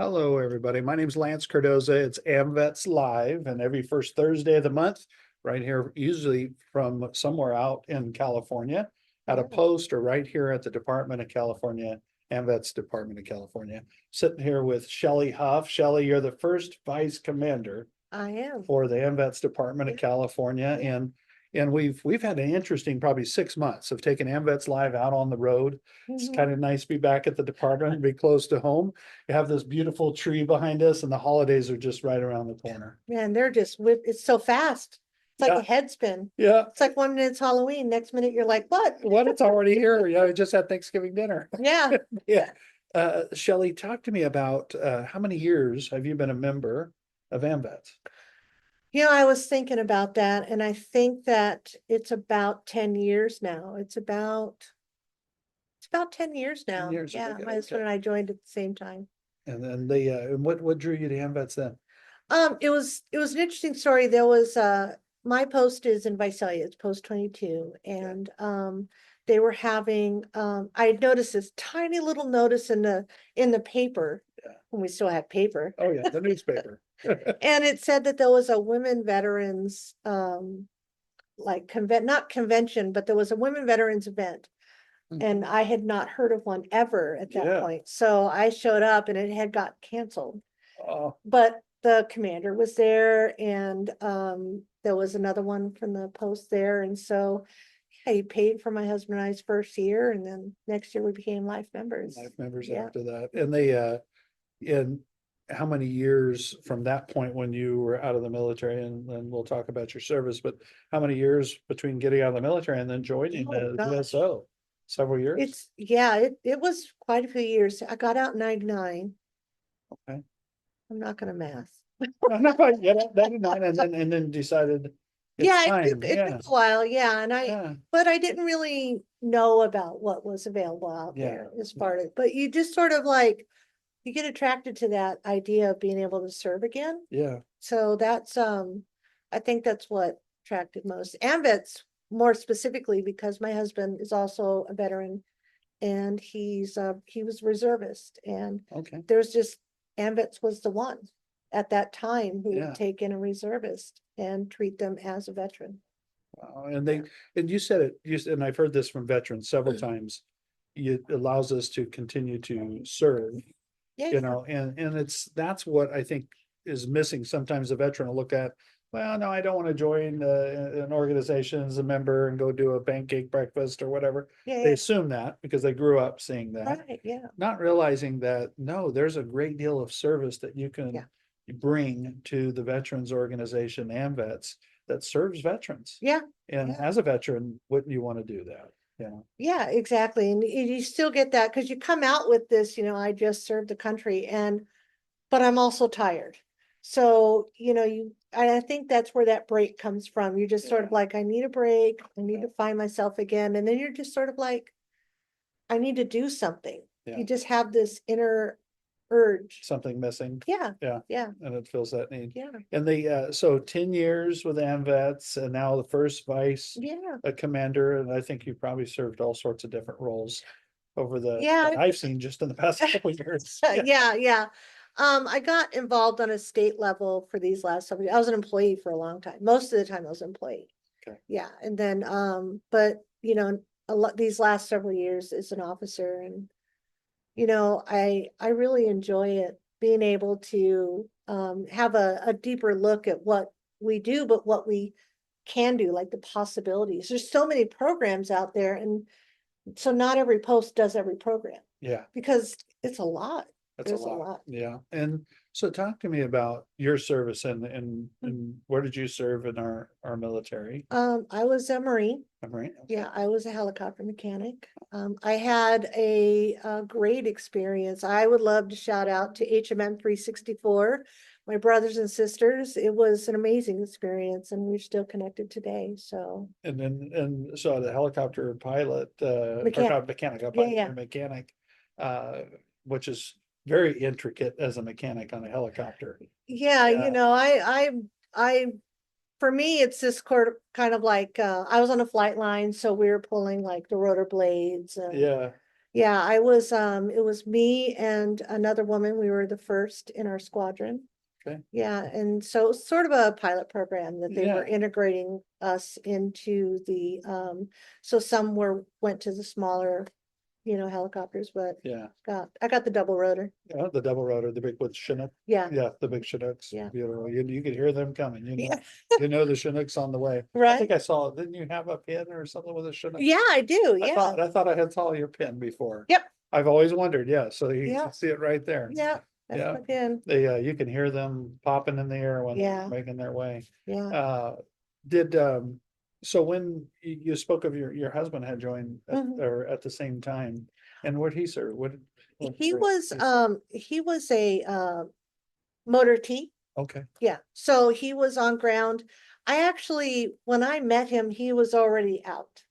Hello, everybody. My name is Lance Cardoza. It's AMVETS Live, and every first Thursday of the month, right here, usually from somewhere out in California, at a Yeah. post or right here at the Department of California, AMVETS Department of California. Sitting here with Shelley Huff. Shelley, you're the first Vice Commander I am. for the AMVETS Department of Yeah. California, Yeah. and we've had an interesting probably 6 months of taking AMVETS Live out on the road. It's Mhm. kind of nice to be back at the department and be close to home. You have this beautiful tree behind us, and the holidays are just right around the corner. Man, they're just it's so fast. It's like Yeah. a head spin. Yeah, It's like 1 minute it's Halloween, next minute you're like, what? what, it's already here. Yeah, we just had Thanksgiving dinner. Yeah. Yeah. Shelley, talk to me about how many years have you been a member of AMVETS? I was thinking about that, and I think that it's about 10 years now. It's about 10 years 10 now. years. Yeah, Okay, my husband okay. and I joined at the same time. And then and what drew you to AMVETS then? It was an interesting story. There was my post is in Visalia, it's post 22, and they were having I had noticed this tiny little notice in the paper Yeah. when we still had paper, Oh, yeah, the newspaper. and it said that there was a women veterans like not convention, but there was a women veterans event. And I had not heard of one ever at that Yeah. point. So I showed up and it had got canceled. Oh, But the commander was there, and there was another one from the post there. And so yeah, he paid for my husband and I's first year, and then next year we became life members. life members Yeah. after that. And they, in how many years from that point when you were out of the military, and then we'll talk about your service, but how many years between getting out of the military and then joining Oh, the gosh. USO? Several years? It was quite a few years. I got out in 99. Okay. I'm not gonna math. No, not quite yet, 99, and then decided it's Yeah, time. it Yeah, took a while, yeah, yeah, but I didn't really know about what was available out Yeah, there as part of, but you just sort of like, you get attracted to that idea of being able to serve again. yeah, So that's, I think that's what attracted most. AMVETS more specifically because my husband is also a veteran, and he was reservist, and okay, there's just, AMVETS was the one at that time who yeah. would take in a reservist and treat them as a veteran. Wow. And you said it, and I've heard this from veterans several times. It allows us to continue to serve, Yeah, and that's what I think is missing. Sometimes a veteran will look at, well, no, I don't want to join an organization as a member and go do a pancake breakfast or whatever. yeah, They yeah, assume that because they grew up seeing that, right, yeah, not realizing that, no, there's a great deal of service that you can yeah, bring to the veterans organization, AMVETS, that serves veterans. yeah, And yeah, as a veteran, wouldn't you want to do that? Yeah, yeah, exactly. And you still get that because you come out with this, I just served the country, but I'm also tired. So, I think that's where that break comes from. You're just sort of Yeah. like, I need a break. I need to find myself again. And then you're just sort of like, I need to do something. Yeah. You just have this inner urge. Something missing. Yeah, Yeah. yeah, And it fills that need. yeah, And so 10 years with AMVETS, and now the first vice yeah, commander, and I think you probably served all sorts of different roles over yeah. that I've seen just in the past couple of years. Yeah, yeah. I got involved on a state level for these last several years. I was an employee for a long time. Most of the time I was an employee. Okay. Yeah, and then, but a lot these last several years as an officer, and I really enjoy it, being able to have a deeper look at what we do, but what we can do, like the possibilities. There's so many programs out there, and so not every post does every program Yeah, because it's a lot. that's a There's a lot. lot. Yeah. And so talk to me about your service and Hmm. and where did you serve in our military? I was a Marine. I'm right. Yeah, I was a helicopter mechanic. I had a great experience. I would love to shout out to HMM 364, my brothers and sisters. It was an amazing experience, and we're still connected today. So And so the helicopter pilot, or Mechanic. not mechanic, a Yeah, pilot, yeah. a mechanic, which is very intricate as a mechanic on a helicopter. Yeah, Yeah. I for me, it's this kind of like I was on a flight line, so we were pulling like the rotor blades, and Yeah, Yeah, it was me and another woman. We were the first in our squadron. Okay. Yeah, and so it's sort of a pilot program that they were Yeah. integrating us into the, so some went to the smaller, helicopters, but Yeah. I got the double rotor. Yeah, the double rotor, the big with Chinook. Yeah, Yeah, the big Chinooks. Yeah. Beautiful. You could hear them coming, yeah, you know the Chinook's on the way. I right. think I saw, didn't you have a pin or something with a Chinook? Yeah, I do. I Yeah. thought I had saw your pin before. Yep. I've always wondered, yeah, so you Yeah. can see it right there. Yeah. That's Yeah. my pin. You can hear them popping in the air when they're Yeah. making their way. Yeah. Did, so when you spoke of your husband had joined Mhm. or at the same time, and what'd he serve? What? He rank was, did he serve? he was a, motor T. Okay, Yeah, so he was on ground. I actually, when I met him, he was already out.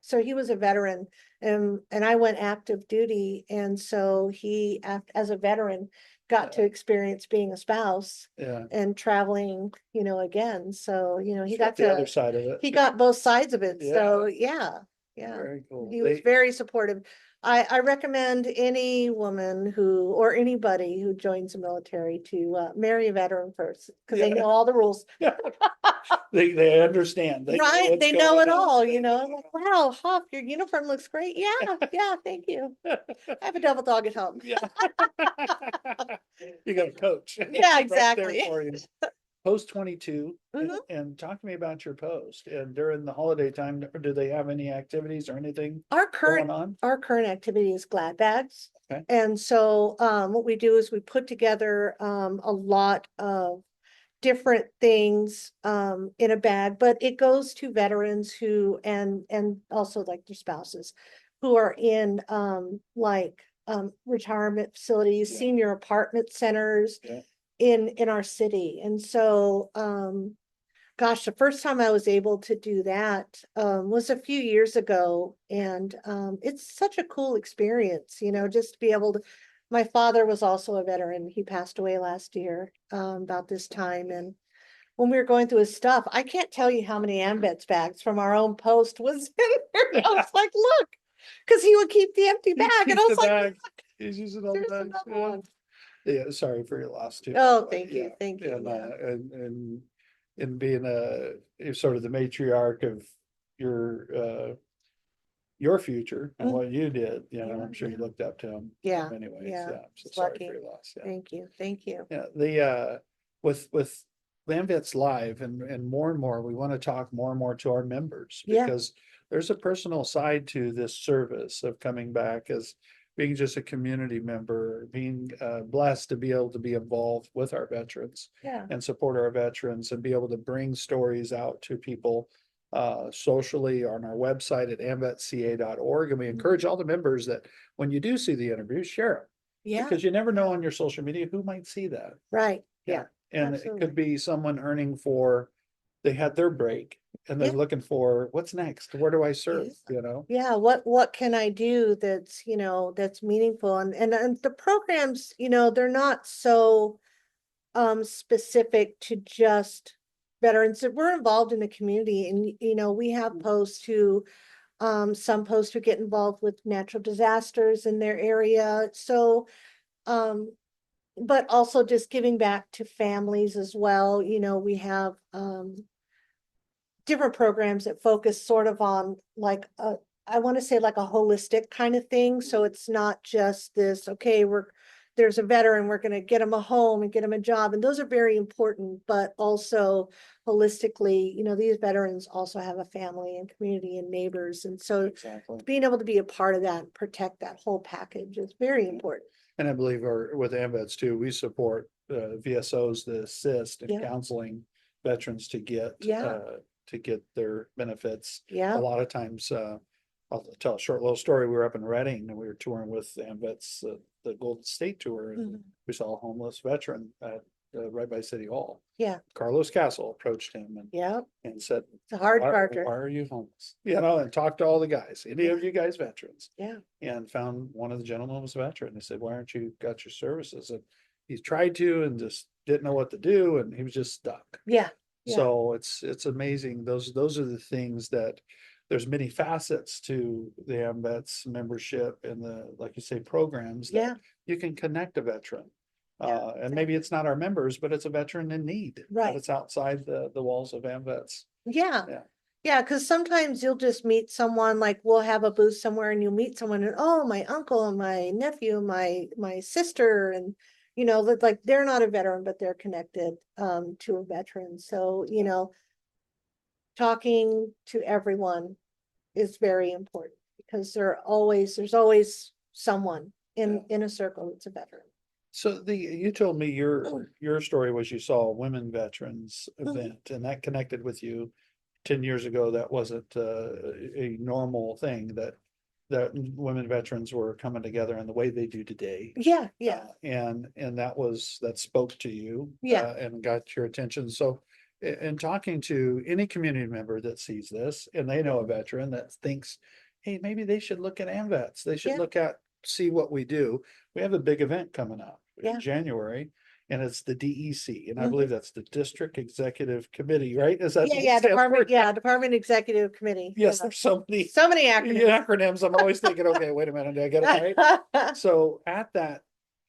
So he was a veteran and I went active duty. And so he, as a veteran, got to experience being a spouse yeah. and traveling, again. So, he Got got the other to, side of it. he got both sides of it. Yeah. So, yeah. Very cool. He was very supportive. I recommend any woman or anybody who joins the military to marry a veteran first, because they Yeah. know all the rules. Yeah. They understand. They know Right, what's they know going it on. all, like, wow, Huff, your uniform looks great. Yeah, yeah, thank you. I have a devil dog at home. Yeah. You got a coach. Yeah, right there exactly. for you. Post 22, Mhm. and talk to me about your post. And during the holiday time, do they have any activities or anything Our going current, on? our current activity is glad bags. Okay. And so, what we do is we put together, a lot of different things, in a bag, but it goes to veterans and also like their spouses who are in, retirement facilities, Yeah. senior apartment centers Yeah. in our city. And so, gosh, the first time I was able to do that, was a few years ago. And, it's such a cool experience, just to be able to, my father was also a veteran. He passed away last year, about this time. And when we were going through his stuff, I can't tell you how many AMVETS bags from our own post was in there. I was like, look, because he would keep the empty bag. And I Keep was the like, bag. "Look, He's using all the there's bags. another one." Yeah, sorry for your loss too. Oh, But thank you. yeah, Thank you. And, Yeah. and being you're sort of the matriarch of your your future and Mm. what you did, Yeah, I'm sure you yeah. looked up to him Yeah, in many ways. yeah, Yeah, so just sorry lucky. for your loss. Yeah. Thank you. Thank you. Yeah, with AMVETS Live and more, we want to talk more and more to our members Yeah. because there's a personal side to this service of coming back as being just a community member, being blessed to be able to be involved with our veterans Yeah. and support our veterans and be able to bring stories out to people socially on our website at amvetsca.org. And we encourage all the members that when you do see the interview, share them. Yeah. Because you never know on your social media who might see that. Right. Yeah. And it Absolutely. could be someone they had their break and they're Yeah. looking for what's next? Where do I serve? Yeah. What can I do that's, that's meaningful? And the programs, they're not so specific to just veterans. That we're involved in the community, and we have posts who some posts who get involved with natural disasters in their area. So but also just giving back to families as well. We have different programs that focus sort of on like I want to say like a holistic kind of thing. So it's not just this, okay, there's a veteran, we're going to get them a home and get them a job. And those are very important, but also holistically, these veterans also have a family and community and neighbors. And so Exactly. being able to be a part of that and protect that whole package is very important. And I believe with AMVETS too, we support VSOs to assist in Yeah. counseling veterans to get their benefits. Yeah. A lot of times, I'll tell a short little story. We were up in Reading and we were touring with AMVETS, the Golden State Tour, and Mhm. we saw a homeless veteran at right by City Hall. Yeah. Carlos Castle approached him Yeah. and said, It's a hard why charger. are you homeless? And talked to all the guys, any of you guys veterans, Yeah. and found one of the gentlemen was a veteran. They said, why aren't you got your services? And he tried to and just didn't know what to do, and he was just stuck. Yeah. Yeah. So it's amazing. Those are the things that there's many facets to the AMVETS membership and the, like you say, programs Yeah. that you can connect a veteran. Yeah, And maybe it's not our members, but it's a veteran in need. Right. But it's outside the walls of AMVETS. Yeah. Yeah. Yeah, because sometimes you'll just meet someone, like we'll have a booth somewhere and you'll meet someone and, oh, my uncle and my nephew, my sister, and you know, that like they're not a veteran, but they're connected to a veteran. So, you know, talking to everyone is very important because there's always someone in a circle that's a veteran. So you told me your story was you saw a women veterans Mhm. event and that connected with you 10 years ago. That wasn't a normal thing that women veterans were coming together in the way they do today. Yeah, yeah, And that spoke to you. Yeah. And got your attention. So in talking to any community member that sees this and they know a veteran that thinks, hey, maybe they should look at AMVETS. They should Yeah. see what we do. We have a big event coming up Yeah. in January. And it's the DEC, and I Mhm. believe that's the District Executive Committee, right? Is that? Yeah, what it yeah, stands for? Department Executive Committee. Yes, Yeah. there's so many So many acronyms. acronyms. I'm always thinking, okay, wait a minute, did I get it right? So at that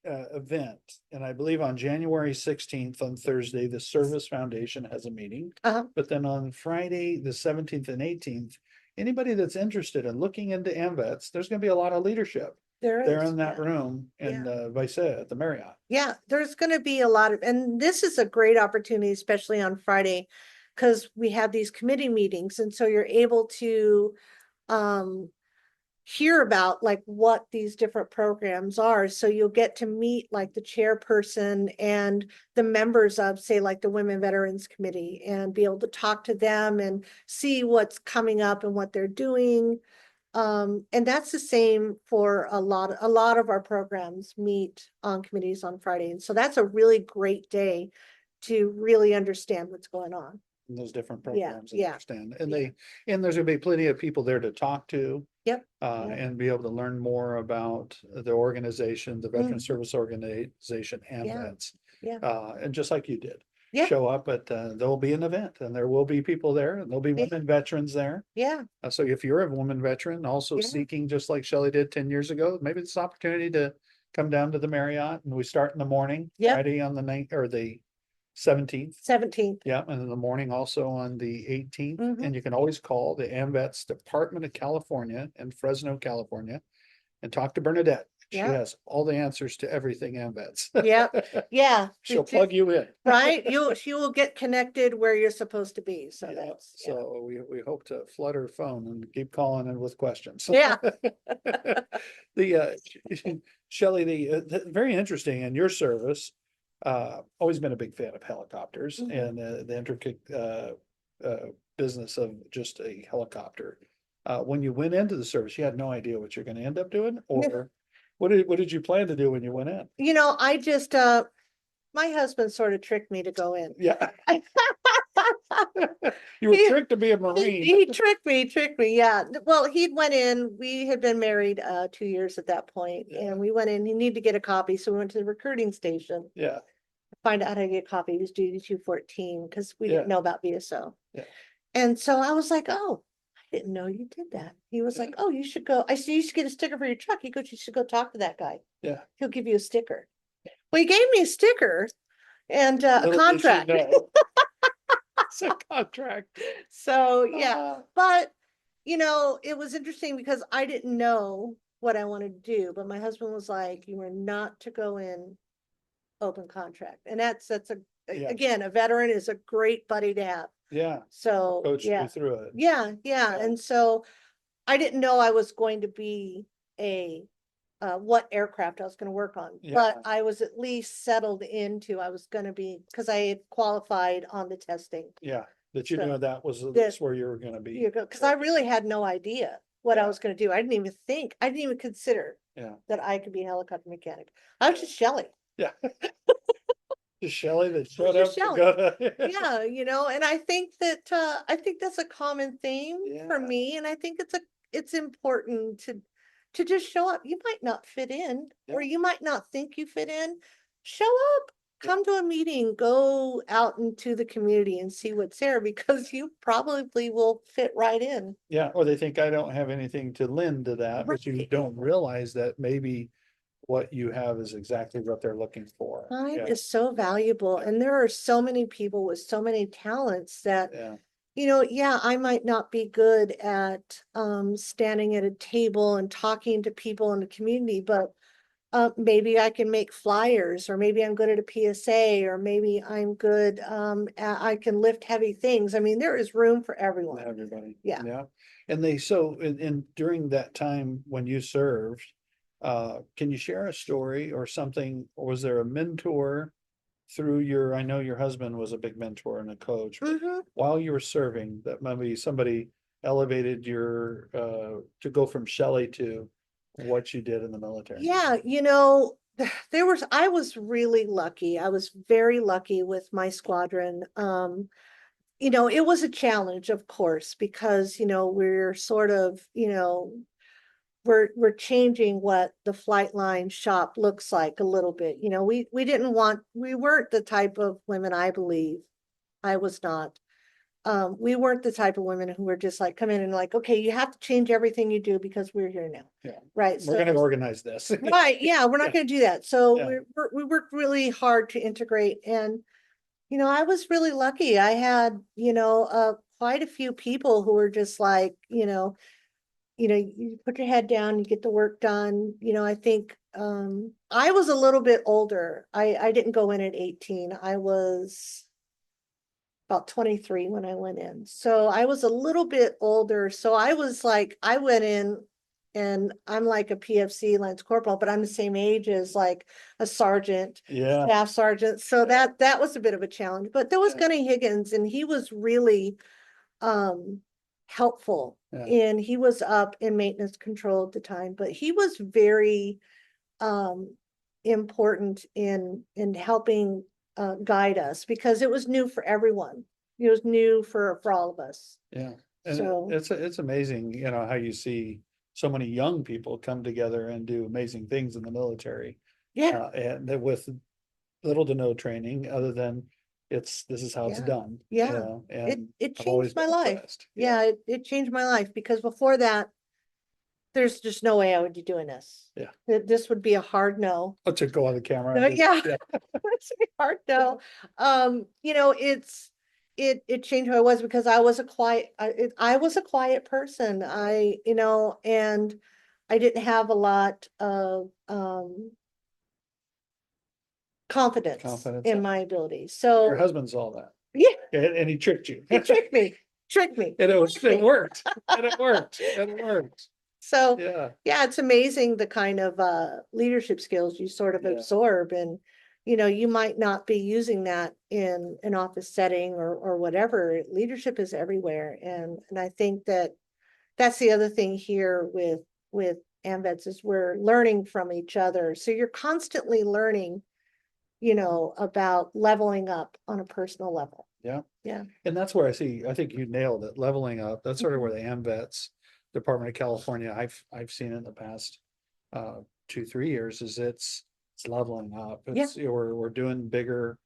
event, and I believe on January 16th, on Thursday, the Service Foundation has a meeting. Uh-huh. But then on Friday, the 17th and 18th, anybody that's interested in looking into AMVETS, there's gonna be a lot of leadership There there is, in that yeah. room in Vice at the Marriott. Yeah, there's gonna be a lot of, and this is a great opportunity, especially on Friday, because we have these committee meetings, and so you're able to hear about like what these different programs are. So you'll get to meet like the chairperson and the members of, say, like the Women Veterans Committee, and be able to talk to them and see what's coming up and what they're doing. And that's the same for a lot of our programs meet on committees on Friday. And so that's a really great day to really understand what's going on. In those different Yeah, programs, I yeah, understand. And yeah. and there's gonna be plenty of people there to talk to. Yep. And be able to learn more about the organization, the Veteran Mhm. Service Organization, AMVETS. Yeah. And just like you did. Yeah. Show up at, there'll be an event and there will be people there and there'll be Yeah. women veterans there. Yeah. So if you're a woman veteran also Yeah. seeking, just like Shelley did 10 years ago, maybe it's an opportunity to come down to the Marriott, and we start in the morning. Yep. Friday on the 9th or the 17th. 17th. Yeah, and in the morning also on the 18th. Mhm. And you can always call the AMVETS Department of California in Fresno, California, and talk to Bernadette. She Yeah. has all the answers to everything AMVETS. Yeah. Yeah. She'll plug you in. Right? You will get connected where you're supposed to be. So Yeah, that's, so we hope to flood her phone and keep calling in with questions. yeah. The Shelley, very interesting in your service. Always been a big fan of helicopters Mhm. and the intricate business of just a helicopter. When you went into the service, you had no idea what you're going to end up doing, or what did you plan to do when you went in? You know, I just my husband sort of tricked me to go in. Yeah. You were He- tricked to be a Marine. He tricked me. Yeah. Well, he went in, we had been married 2 years at that point, Yeah. and we went in, he needed to get a copy. So we went to the recruiting station, Yeah, find out how to get a copy. He was duty 214 because we Yeah. didn't know about VSO. Yeah. And so I was like, oh, I didn't know you did that. He was like, oh, you should go. I said, you should get a sticker for your truck. He goes, you should go talk to that guy. yeah. He'll give you a sticker. Well, he gave me a sticker and a Little did you contract. know. It's a contract. So yeah, Ah, but you know, it was interesting because I didn't know what I wanted to do, but my husband was like, you are not to go in open contract. And that's Yeah. again, a veteran is a great buddy to have. yeah, So coached yeah, you through it. yeah. Yeah. And so I didn't know I was going to be what aircraft I was going to work on, but Yeah. I was at least settled into, I was going to be, because I had qualified on the testing. Yeah, that you So, knew that's that- where you were gonna be. You go, because I really had no idea what I Yeah. was going to do. I didn't even think, I didn't even consider Yeah, that I could be a helicopter mechanic. I was just Shelley. yeah. Just Shelley that showed just up. Shelley. Yeah, you know, and I think that's a common theme for Yeah. me, and I think it's important to just show up. You might not fit in, or Yeah. you might not think you fit in. Show up. come to a meeting, go out into the community and see what's there, because you probably will fit right in. Yeah, or they think I don't have anything to lend to that, but you Right. don't realize that maybe what you have is exactly what they're looking for. Time Yeah, is so valuable, and there are so many people with so many talents that, yeah, yeah, I might not be good at standing at a table and talking to people in the community, but maybe I can make flyers, or maybe I'm good at a PSA, or maybe I'm good, I can lift heavy things. I mean, there is room for everyone. everybody. Yeah. Yeah. And they, so, and during that time when you served, can you share a story or something? Or was there a mentor through your, I know your husband was a big mentor and a coach, but Mhm. while you were serving, that maybe somebody elevated your, to go from Shelley to what you did in the military? Yeah, I was really lucky. I was very lucky with my squadron. It was a challenge, of course, because, we're sort of, we're changing what the flight line shop looks like a little bit. We weren't the type of women, I believe, I was not. We weren't the type of women who were just like, come in and like, okay, you have to change everything you do because we're here now. Yeah, Right. we're gonna So, organize this. right. Yeah. We're Yeah. not going to do that. So Yeah. we worked really hard to integrate. And, I was really lucky. I had, quite a few people who were just like, you put your head down, you get the work done. I think I was a little bit older. I didn't go in at 18. I was about 23 when I went in. So I was a little bit older. So I was like, I went in and I'm like a PFC Lance Corporal, but I'm the same age as like a sergeant, Yeah, staff sergeant. So that was a bit of a challenge. But there was Yeah. Gunny Higgins, and he was really helpful. Yeah. And he was up in maintenance control at the time, but he was very important in helping guide us, because it was new for everyone. It was new for all of us. Yeah, and So it's amazing, how you see so many young people come together and do amazing things in the military. yeah, And that with little to no training other than this is how it's yeah, done. yeah. And It I've always changed my been life. impressed. Yeah, it changed my life, because before that, there's just no way I would be doing this. Yeah. This would be a hard no. To go on the camera. No, and yeah. yeah, It's hard no. It changed who I was, because I was a I was a quiet person. And I didn't have a lot of confidence Confidence. in my abilities. Your So husband saw that. yeah, And he tricked you. he tricked me. And it worked. And it worked. And it worked. So Yeah. yeah, it's amazing the kind of leadership skills you sort of Yeah. absorb. And you might not be using that in an office setting or whatever. Leadership is everywhere. And I think that's the other thing here with AMVETS, is we're learning from each other. So you're constantly learning, about leveling up on a personal level. Yeah. Yeah. And that's where I think you nailed it, leveling up. That's sort of where the AMVETS Department of California, I've seen it in the past 2-3 years, is it's leveling up. It's, we're doing bigger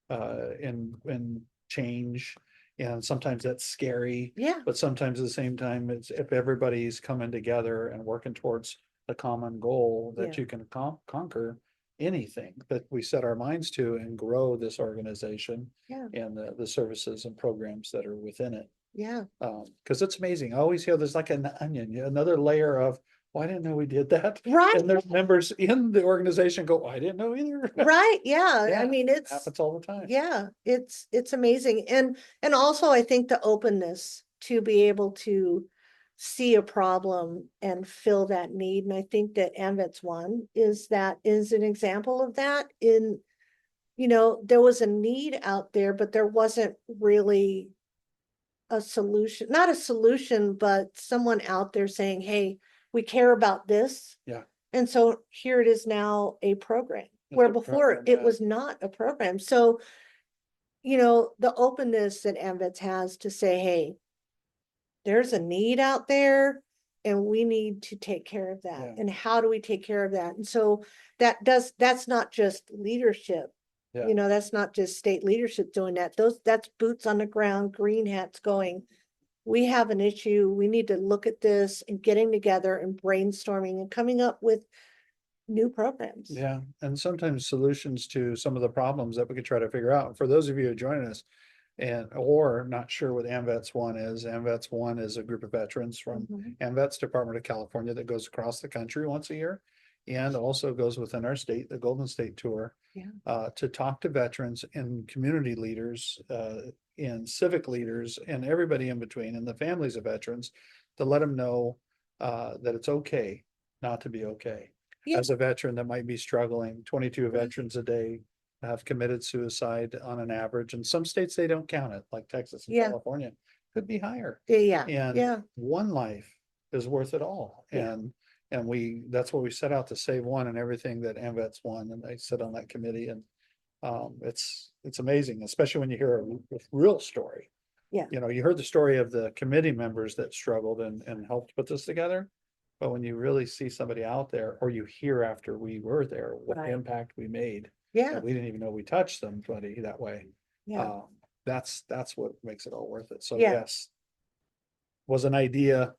in change. And sometimes that's scary, Yeah. but sometimes at the same time, it's if everybody's coming together and working towards a common goal, that Yeah. you can conquer anything that we set our minds to and grow this organization. Yeah. And the services and programs that are within it. Yeah. Because it's amazing. I always hear there's like an onion, another layer of, well, I didn't know we did that. Right. And there's members in the organization go, I didn't know either. Right. Yeah. Yeah, I mean, it happens all the time. yeah, it's amazing. And also I think the openness to be able to see a problem and fill that need. And I think that AMVETS One is an example of that. There was a need out there, but there wasn't really a solution, not a solution, but someone out there saying, hey, we care about this. Yeah. And so here it is now, a program, It's where a before program, it yeah. was not a program. So, the openness that AMVETS has to say, hey, there's a need out there and we need to take care of that. Yeah. And how do we take care of that? And so that's not just leadership, Yeah. You know, that's not just state leadership doing that. That's boots on the ground, green hats going, we have an issue. We need to look at this, and getting together and brainstorming and coming up with new programs. Yeah, and sometimes solutions to some of the problems that we could try to figure out. For those of you who are joining us and or not sure what AMVETS One is, AMVETS One is a group of veterans from Mhm. AMVETS Department of California that goes across the country once a year and also goes within our state, the Golden State Tour, to talk to veterans and community leaders, and civic leaders and everybody in between and the families of veterans to let them know that it's okay not to be okay. Yeah. As a veteran that might be struggling, 22 Right. veterans a day have committed suicide on an average. In some states, they don't count it, like Texas and Yeah. California, could be higher. Yeah, And yeah, one life is worth it all. Yeah. And that's what we set out to save one and everything that AMVETS won. And I sit on that committee and it's amazing, especially when you hear a real story. Yeah. You know, you heard the story of the committee members that struggled and helped put this together. But when you really see somebody out there, or you hear after we were there, what Right. impact we made, yeah, that we didn't even know we touched somebody that way. yeah, That's what makes it all worth it. So Yeah. yes. Was an idea,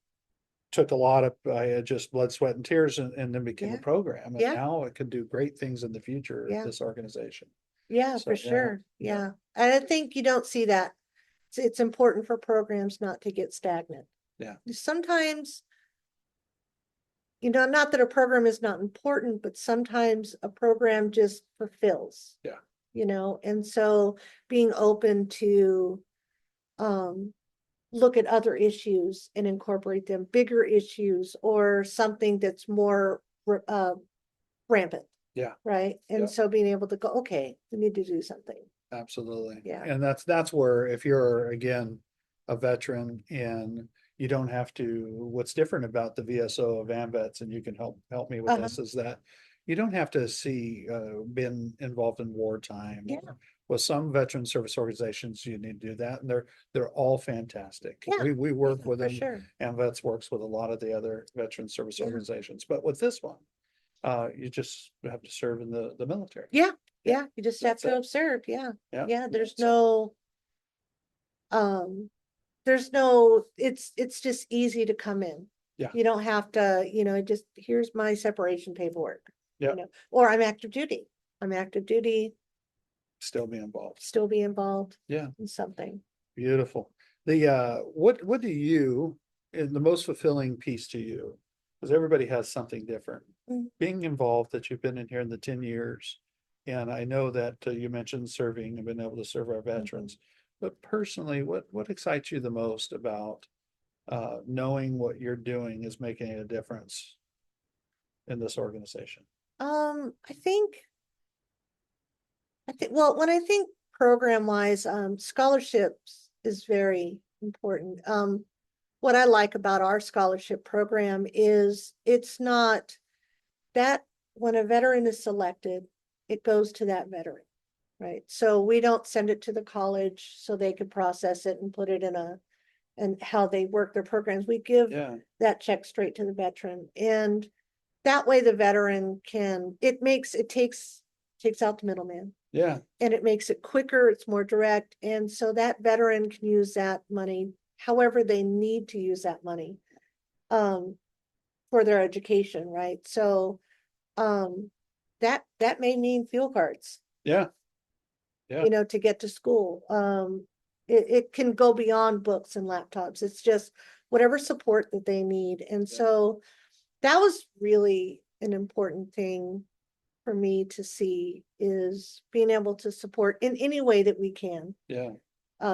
took a lot of, just blood, sweat and tears and then became a Yeah. program. And Yeah. now it could do great things in the future Yeah. of this organization. yeah, So, for yeah, sure. yeah. Yeah. And I think you don't see that. It's important for programs not to get stagnant. Yeah. Sometimes, you know, not that a program is not important, but sometimes a program just fulfills. Yeah. You know, and so being open to look at other issues and incorporate them, bigger issues or something that's more rampant. Yeah. Right. And Yeah. so being able to go, okay, we need to do something. Absolutely. Yeah. And that's where, if you're again a veteran and you don't have to, what's different about the VSO of AMVETS, and you can help me with this, is that you don't have to been involved in wartime. Yeah. With some veteran service organizations, you need to do that, and they're all fantastic. Yeah. We work Yeah, with for them. sure. AMVETS works with a lot of the other veteran service Yeah. organizations, but with this one, you just have to serve in the military. Yeah. Yeah. Yeah. You just have That's to it. observe. Yeah. Yeah. Yeah. There's So- no, it's just easy to come in. Yeah. You don't have to, you know, just here's my separation paperwork. Yeah. You know, or I'm active duty. Still be involved. Still be involved Yeah. in something. Beautiful. What do you, in the most fulfilling piece to you? Because everybody has something different. Mm. Being involved, that you've been in here in the 10 years. And I know that you mentioned serving and been able to serve our veterans. But personally, what excites you the most about knowing what you're doing is making a difference in this organization? Well, when I think program wise, scholarships is very important. What I like about our scholarship program is it's not that when a veteran is selected, it goes to that veteran, right? So we don't send it to the college so they could process it and put it and how they work their programs. We give Yeah. that check straight to the veteran. And that way the veteran takes out the middleman. Yeah. And it makes it quicker, it's more direct. And so that veteran can use that money however they need to use that money for their education, right? So that may mean fuel cards. Yeah. Yeah. You know, to get to school. It can go beyond books and laptops. It's just whatever support that they need. And so that was really an important thing for me to see, is being able to support in any way that we can Yeah.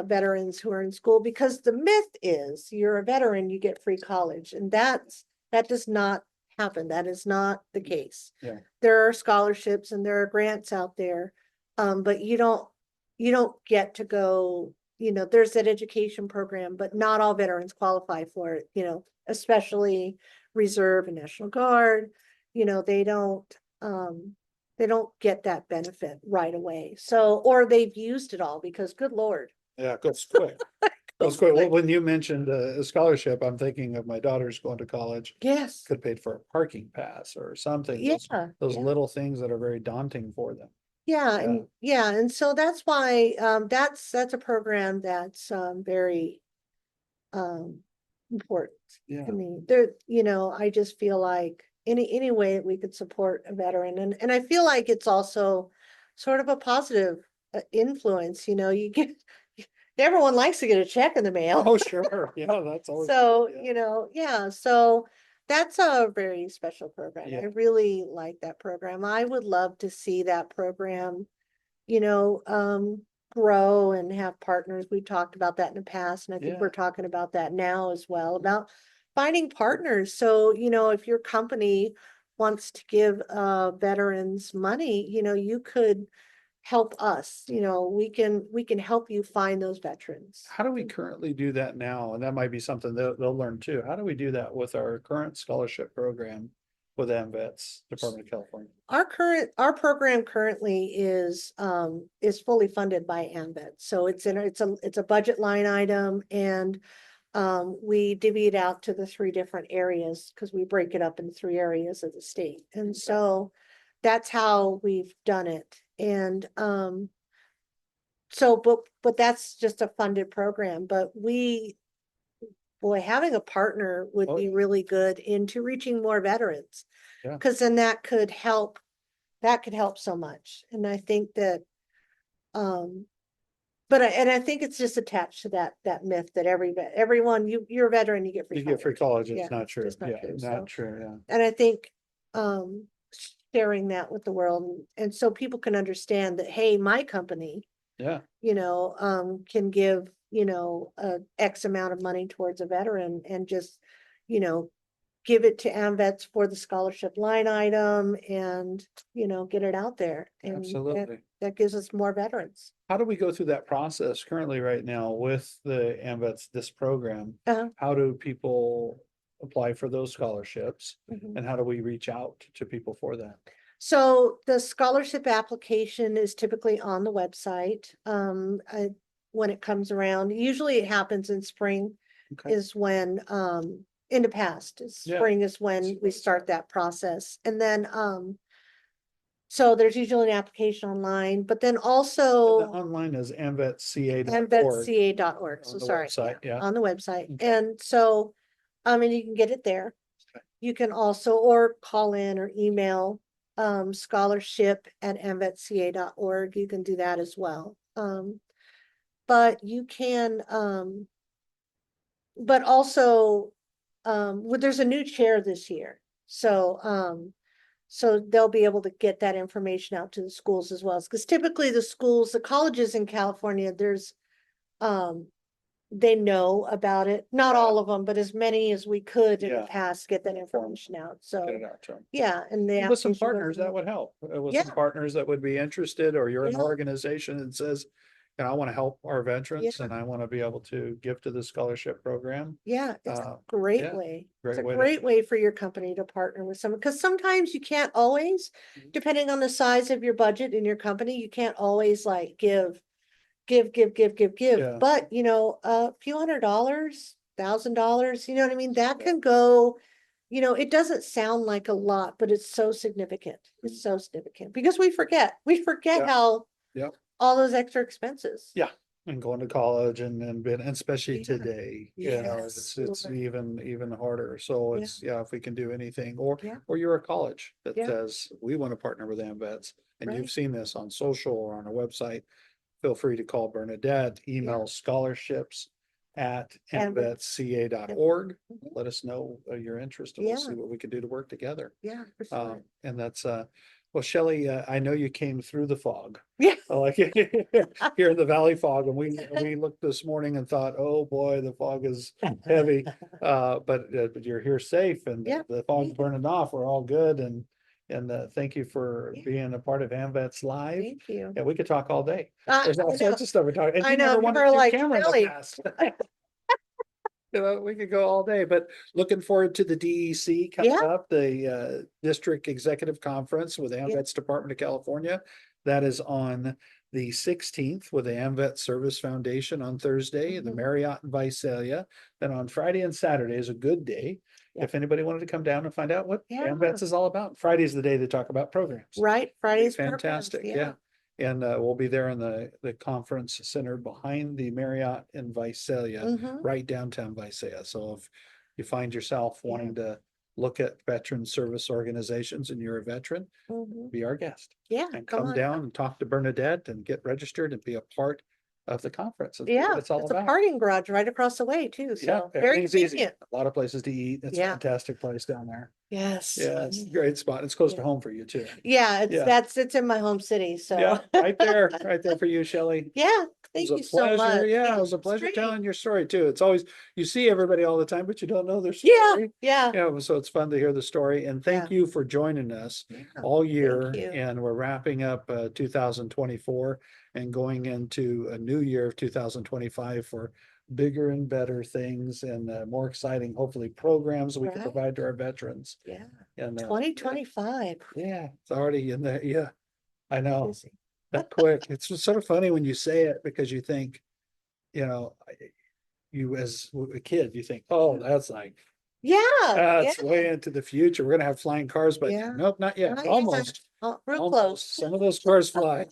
Veterans who are in school, because the myth is you're a veteran, you get free college, and that does not happen. That is not the case. Yeah. There are scholarships and there are grants out there, but you don't get to go, you know, there's that education program, but not all veterans qualify for it, you know, especially Reserve and National Guard, you know, they don't get that benefit right away. So, or they've used it all, because good Lord. Yeah, it goes quick. Goes quick. Well, when you mentioned a scholarship, I'm thinking of my daughter's going to college. Yes. Could pay for a parking pass or something. Yeah. Those yeah. little things that are very daunting for them. Yeah, and so that's why, that's a program that's, very, um, important Yeah. to me. There, I just feel like any way that we could support a veteran, and I feel like it's also sort of a positive, influence, you get, everyone likes to get a check in the mail. Oh, sure. Yeah, that's always. So, Yeah. so that's a very special program. I Yeah. really like that program. I would love to see that program, you know, um, grow and have partners. We talked about that in the past, and I think Yeah. we're talking about that now as well, about finding partners. So, if your company wants to give veterans money, you could help us, we can help you find those veterans. How do we currently do that now? And that might be something they'll learn too. How do we do that with our current scholarship program with AMVETS Department of California? Our program currently is fully funded by AMVET. So it's a budget line item, and we divvy it out to the 3 different areas because we break it up in 3 areas of the state. And so that's how we've done it. And so but that's just a funded program, but boy, having a partner would Oh, be really good into reaching more veterans. Yeah. Because then that could help so much. And I think that, I think it's just attached to that myth that everyone, you're a veteran, you get free You get free college. college. It's Yeah, not true. just not Yeah, true. not So, true. Yeah. and I think, sharing that with the world, and so people can understand that, hey, my company, Yeah. can give, a X amount of money towards a veteran, and just, give it to AMVETS for the scholarship line item, and, get it out there. And Absolutely. that gives us more veterans. How do we go through that process currently right now with the AMVETS, this program? Uh-huh. How do people apply for those scholarships? Mhm. And how do we reach out to people for that? So the scholarship application is typically on the website. When it comes around, usually it happens in spring, Okay. is when, in the past, Yeah. spring is when we start that process. And then, so there's usually an application online, but then The also online is amvetsca.org. AMVETSCA.org. So On the sorry, website, yeah. on the website. Okay. And so, and you can get it there. Okay. You can also, or call in or email, scholarship@amvetsca.org. You can do that as well. But you can, but also, there's a new chair this year. So they'll be able to get that information out to the schools as well. Because typically the colleges in California, they know about it. Not all of them, but as many as we could in the Yeah. past, get that information out. So, Get it out to them. yeah, and the With some application partners, goes that in. would help. With Yeah. some partners that would be interested, or you're an Yeah. organization that says, I want to help our veterans Yeah. and I want to be able to give to the scholarship program. Yeah, it's a yeah, great way. It's great a way to- great way for your company to partner with someone, because sometimes you can't always, Mhm. depending on the size of your budget in your company, you can't always like give. Yeah. But, a few $100s, $1,000, you know what I mean? That can go, it doesn't sound like a lot, but it's so significant. It's so significant because we forget Yeah. how Yeah. all those extra expenses. Yeah. And going to college and especially Yeah. today, Yes, it's Lord. even harder. So Yeah. it's, if we can do anything, Yeah. or you're a college that Yeah. says, we want to partner with AMVETS, and you've Right. seen this on social or on our website, feel free to call Bernadette, email scholarships@amvetsca.org. Mhm. Let us know your interest, and we'll see Yeah. what we can do to work together. Yeah, for sure. And that's, well, Shelley, I know you came through the fog. Yeah. Like here in the valley fog, and we looked this morning and thought, oh boy, the fog is heavy. But you're here safe, and Yeah. the fog's burning off. We're all good, and thank you for Yeah. being a part of AMVETS Live. Thank you. Yeah, we could talk all day. I There's all know. sorts of stuff we talk. And I you know, never you wanted were to do like, camera in "Shelley." the past. We could go all day, but looking forward to the DEC coming Yeah. up, the District Executive Conference with AMVETS Department of California. That is on the 16th with the AMVET Service Foundation on Thursday, the Mhm. Marriott in Visalia. Then on Friday and Saturday is a good day. Yeah. If anybody wanted to come down and find out what Yeah. AMVETS is all about. Friday's the day they talk about programs. Right, Friday's programs, Fantastic, yeah. yeah. And we'll be there in the conference center behind the Marriott in Visalia, Mhm. right downtown Visalia. So if you find yourself Yeah. wanting to look at veteran service organizations and you're a veteran, Mhm. be our guest. Yeah, And come come on. down and talk to Bernadette and get registered and be a part of the conference and see Yeah, what it's all it's a about. parking garage right across the way too, Yeah, so very everything's easy. convenient. A lot of places to eat. It's a Yeah. fantastic place down there. Yes. Yeah, it's a great spot. It's close to Yeah. home for you too. Yeah, Yeah. it's in my home city, so. Yeah, right there for you, Shelley. Yeah, It thank was you a so pleasure. much. Yeah, it was a It's pleasure great. telling your story too. It's always, you see everybody all the time, but you don't know their Yeah, story. yeah. Yeah, so it's fun to hear the story, and thank you for joining us Yeah, all thank year. you. And we're wrapping up 2024 and going into a new year of 2025 for bigger and better things and more exciting, hopefully, programs we can Right. provide to our veterans. Yeah, And 2025. yeah, it's already in there. Yeah, I know. Busy. That quick. It's just sort of funny when you say it because you think, you know, you as a kid, you think, oh, that's like, Yeah, that's yeah, way into the future. We're gonna have flying cars, but yeah. nope, not yet. Not yet. Almost. Real Almost. close. Some of those cars fly.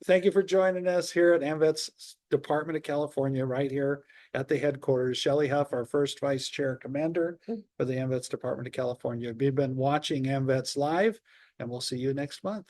Thank you for joining us here at AMVETS Department of California, right here at the headquarters. Shelley Huff, our first Vice Chair Commander for the AMVETS Department of California. We've been watching AMVETS live, and we'll see you next month.